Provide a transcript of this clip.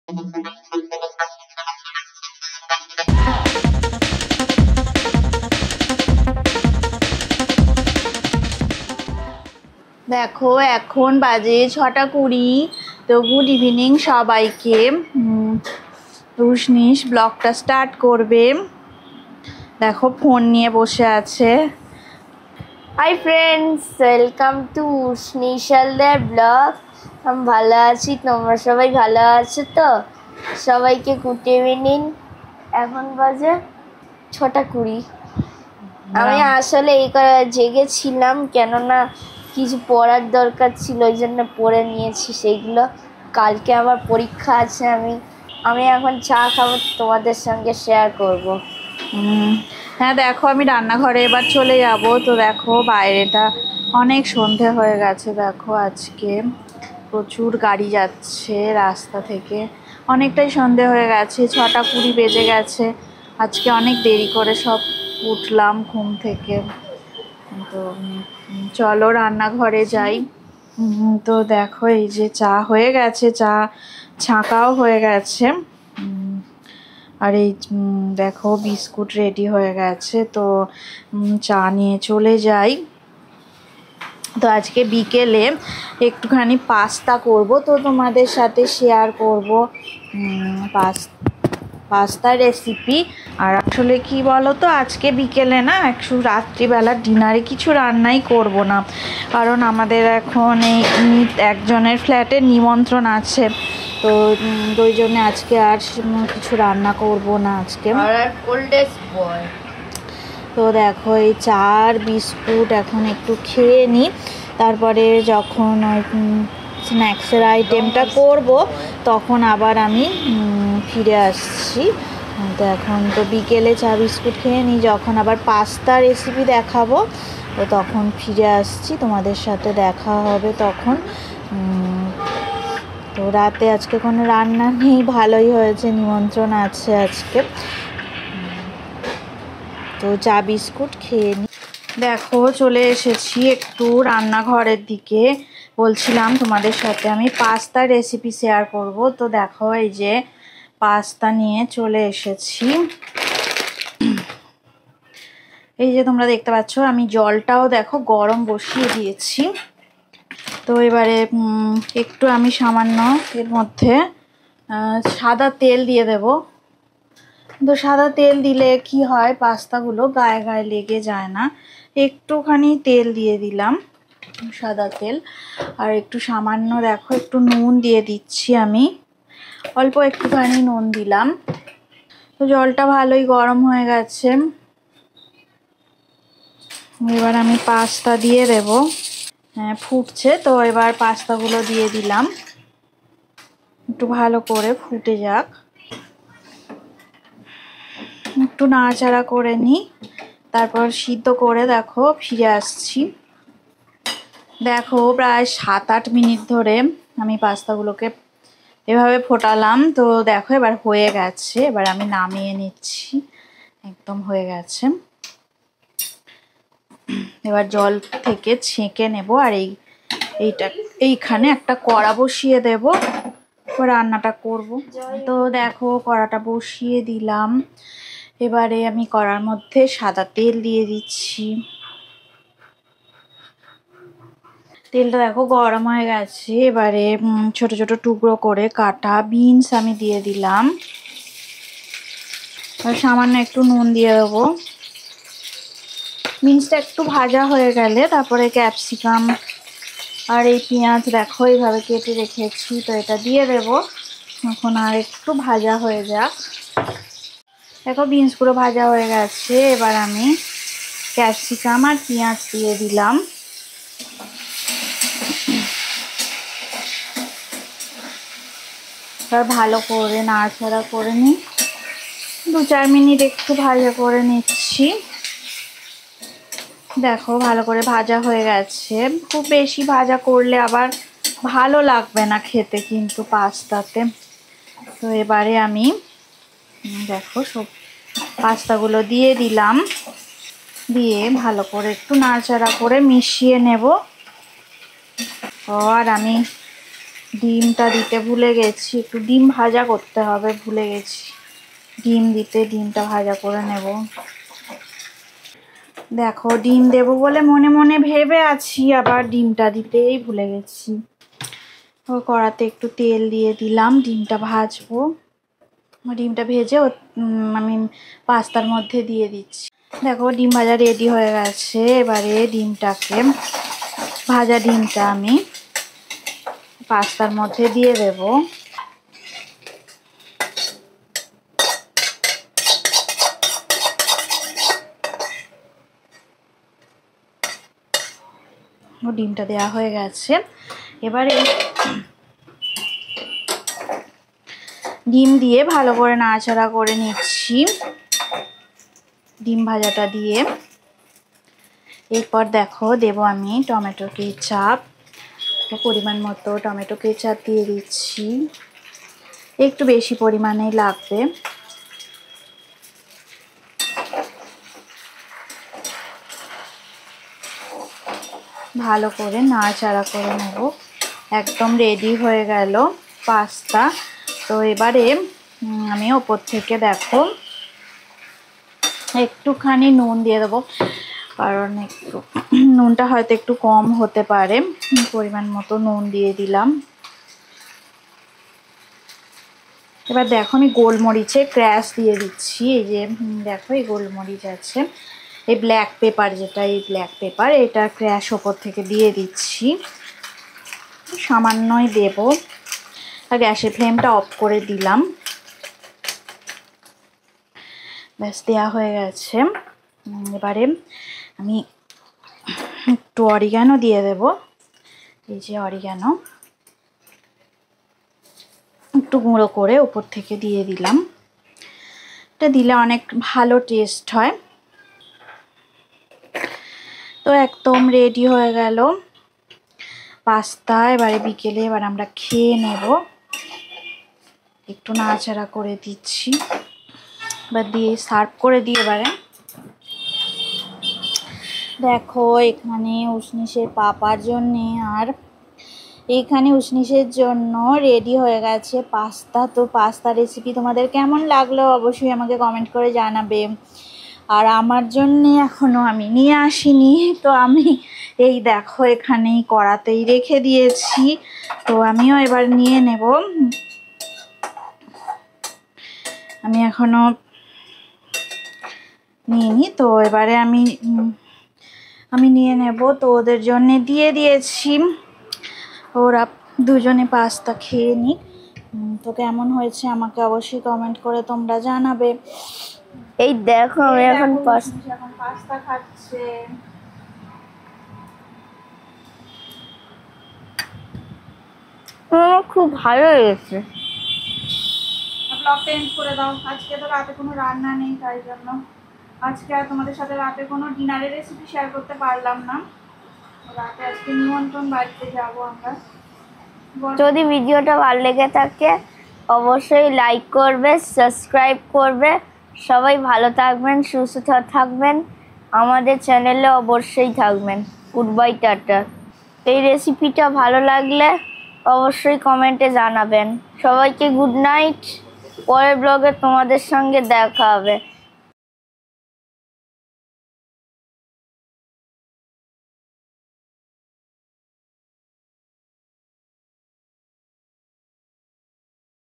দেখো এখন বাজে 6:20। তো গুড ইভিনিং সবাইকে। রুশনিশ ব্লগটা স্টার্ট করবে। দেখো ফোন নিয়ে বসে আছে। হাই ফ্রেন্ডস, ওয়েলকাম টু স্নিশালদের ব্লগ। আমি ভালো আছি, তোমরা সবাই ভালো আছো তো? সবাইকে গুড ইভিনিং। এখন বাজে 6:20। আমি আসলে এই জেগেছিলাম কেননা কিছু পড়ার দরকার ছিল, ওই জন্য পড়ে নিয়েছি সেইগুলো। কালকে আমার পরীক্ষা আছে। আমি এখন চা খাবো, তোমাদের সঙ্গে শেয়ার করবো। হ্যাঁ দেখো আমি রান্নাঘরে এবার চলে যাব। তো দেখো বাইরেটা অনেক সন্ধে হয়ে গেছে। দেখো আজকে প্রচুর গাড়ি যাচ্ছে রাস্তা থেকে, অনেকটাই সন্ধে হয়ে গেছে। 6:20 বেজে গেছে। আজকে অনেক দেরি করে সব উঠলাম ঘুম থেকে। তো চলো রান্নাঘরে যাই। তো দেখো এই যে চা হয়ে গেছে, চা ছাঁকাও হয়ে গেছে। আর এই দেখো বিস্কুট রেডি হয়ে গেছে। তো চা নিয়ে চলে যাই। তো আজকে বিকেলে একটুখানি পাস্তা করব, তো তোমাদের সাথে শেয়ার করব পাস্তা রেসিপি। আর আসলে কি বলো তো, আজকে বিকেলে না একটু রাত্রিবেলার ডিনারে কিছু রান্নাই করব না, কারণ আমাদের এখন এই একজনের ফ্ল্যাটে নিমন্ত্রণ আছে। তো ওই জন্য আজকে আর কিছু রান্না করব না আজকে। তো দেখো এই চা আর বিস্কুট এখন একটু খেয়ে নিই, তারপরে যখন স্ন্যাক্সের আইটেমটা করব তখন আবার আমি ফিরে আসছি। তো এখন তো বিকেলে চা বিস্কুট খেয়ে নিই, যখন আবার পাস্তা রেসিপি দেখাবো তো তখন ফিরে আসছি, তোমাদের সাথে দেখা হবে তখন। তো রাতে আজকে কোনো রান্না নেই, ভালোই হয়েছে, নিমন্ত্রণ আছে আজকে। তো চা বিস্কুট খেয়ে নিই। দেখো চলে এসেছি একটু রান্নাঘরের দিকে। বলছিলাম তোমাদের সাথে আমি পাস্তা রেসিপি শেয়ার করব। তো দেখো এই যে পাস্তা নিয়ে চলে এসেছি। এই যে তোমরা দেখতে পাচ্ছ, আমি জলটাও দেখো গরম বসিয়ে দিয়েছি। তো এবারে একটু আমি সামান্য এর মধ্যে সাদা তেল দিয়ে দেব। তো সাদা তেল দিলে কি হয়, পাস্তাগুলো গায়ে গায়ে লেগে যায় না। একটুখানি তেল দিয়ে দিলাম, সাদা তেল। আর একটু সামান্য দেখো একটু নুন দিয়ে দিচ্ছি আমি, অল্প একটুখানি নুন দিলাম। তো জলটা ভালোই গরম হয়ে গেছে। এবার আমি পাস্তা দিয়ে দেব। হ্যাঁ ফুটছে, তো এবার পাস্তাগুলো দিয়ে দিলাম, একটু ভালো করে ফুটে যাক, একটু নাড়াচাড়া করে নিই, তারপর সিদ্ধ করে দেখো ফিরে আসছি। দেখো প্রায় 7-8 মিনিট ধরে আমি পাস্তাগুলোকে এভাবে ফোটালাম। তো দেখো এবার হয়ে গেছে, এবার আমি নামিয়ে নিচ্ছি, একদম হয়ে গেছে। এবার জল থেকে ছেঁকে নেব। আর এইখানে একটা কড়া বসিয়ে দেব, রান্নাটা করব। তো দেখো কড়াটা বসিয়ে দিলাম। এবারে আমি কড়ার মধ্যে সাদা তেল দিয়ে দিচ্ছি। তেলটা দেখো গরম হয়ে গেছে। এবারে ছোট ছোট টুকরো করে কাটা বিনস আমি দিয়ে দিলাম। আর সামান্য একটু নুন দিয়ে দেবো। বিনসটা একটু ভাজা হয়ে গেলে তারপরে ক্যাপসিকাম আর এই পেঁয়াজ দেখো এইভাবে কেটে রেখেছি, তো এটা দিয়ে দেবো। এখন আর একটু ভাজা হয়ে যাক। দেখো বিনসগুলো ভাজা হয়ে গেছে। এবার আমি ক্যাপসিকাম আর পেঁয়াজ দিয়ে দিলাম। এবার ভালো করে নাড়াচাড়া করে নিই, 2-4 মিনিট একটু ভাজা করে নিচ্ছি। দেখো ভালো করে ভাজা হয়ে গেছে। খুব বেশি ভাজা করলে আবার ভালো লাগবে না খেতে কিন্তু পাস্তাতে। তো এবারে আমি দেখো সব পাস্তাগুলো দিয়ে দিলাম, দিয়ে ভালো করে একটু নাড়াচাড়া করে মিশিয়ে নেব। আর আমি ডিমটা দিতে ভুলে গেছি, একটু ডিম ভাজা করতে হবে, ভুলে গেছি ডিম দিতে। ডিমটা ভাজা করে নেব। দেখো ডিম দেবো বলে মনে মনে ভেবে আছি, আবার ডিমটা দিতেই ভুলে গেছি। ও কড়াতে একটু তেল দিয়ে দিলাম, ডিমটা ভাজবো। ডিমটা ভেজে আমি পাস্তার মধ্যে দিয়ে দিচ্ছি। দেখো ডিম ভাজা রেডি হয়ে গেছে। এবারে ডিমটাকে, ভাজা ডিমটা আমি পাস্তার মধ্যে দিয়ে দেব। ডিমটা দেওয়া হয়ে গেছে। এবারে ডিম দিয়ে ভালো করে নাড়াচাড়া করে নিচ্ছি ডিম ভাজাটা দিয়ে। এরপর দেখো দেবো আমি টমেটো কেচাপ, পরিমাণ মতো টমেটো কেচাপ দিয়ে দিচ্ছি, একটু বেশি পরিমাণেই লাগবে। ভালো করে নাড়াচাড়া করে নেব। একদম রেডি হয়ে গেল পাস্তা। তো এবারে আমি ওপর থেকে দেখো একটুখানি নুন দিয়ে দেবো, কারণ একটু নুনটা হয়তো একটু কম হতে পারে। পরিমাণ মতো নুন দিয়ে দিলাম। এবার দেখো আমি গোলমরিচের ক্র্যাশ দিয়ে দিচ্ছি। এই যে দেখো এই গোলমরিচ আছে, এই ব্ল্যাক পেপার যেটা, এই ব্ল্যাক পেপার, এটা ক্র্যাশ ওপর থেকে দিয়ে দিচ্ছি। সামান্যই দেব। আর গ্যাসের ফ্লেমটা অফ করে দিলাম। ব্যাস দেওয়া হয়ে গেছে। এবারে আমি একটু অরিগানো দিয়ে দেব। এই যে অরিগানো একটু গুঁড়ো করে উপর থেকে দিয়ে দিলাম। এটা দিলে অনেক ভালো টেস্ট হয়। তো একদম রেডি হয়ে গেল পাস্তা। এবারে বিকেলে এবার আমরা খেয়ে নেব। একটু নাড়াচাড়া করে দিচ্ছি, এবার দিয়ে সার্ভ করে দিই। এবারে দেখো এখানে উষ্ণিসের পাপার জন্যে আর এইখানে উষ্ণিসের জন্য রেডি হয়ে গেছে পাস্তা। তো পাস্তা রেসিপি তোমাদের কেমন লাগলো অবশ্যই আমাকে কমেন্ট করে জানাবে। আর আমার জন্যে এখনও আমি নিয়ে আসিনি, তো আমি এই দেখো এখানেই কড়াতেই রেখে দিয়েছি। তো আমিও এবার নিয়ে নেব। আমি এখনও নিইনি, তো এবারে আমি নিয়ে নেব। তো ওদের জন্যে দিয়ে দিয়েছি, ওরা দুজনে পাস্তা খেয়ে নিক। তো কেমন হয়েছে আমাকে অবশ্যই কমেন্ট করে তোমরা জানাবে। এই দেখো আমি এখন পাস্তা খাচ্ছে। আমার খুব ভালো লেগেছে। ব্লগটা এন্ড করে দাও। আজকে তো রাতে কোনো রান্না নেই, তাই জন্য আজকে আর তোমাদের সাথে রাতে কোনো ডিনারের রেসিপি শেয়ার করতে পারলাম না। রাতে আজকে নিমন্ত্রণ বাড়িতে যাবো আমরা। যদি ভিডিওটা ভালো লেগে থাকে অবশ্যই লাইক করবে, সাবস্ক্রাইব করবে। সবাই ভালো থাকবেন, সুস্থ থাকবেন, আমাদের চ্যানেলে অবশ্যই থাকবেন। Good bye, tata. এই রেসিপিটা ভালো লাগলে অবশ্যই কমেন্টে জানাবেন। সবাইকে গুড নাইট। পরের ব্লগে তোমাদের সঙ্গে দেখা হবে।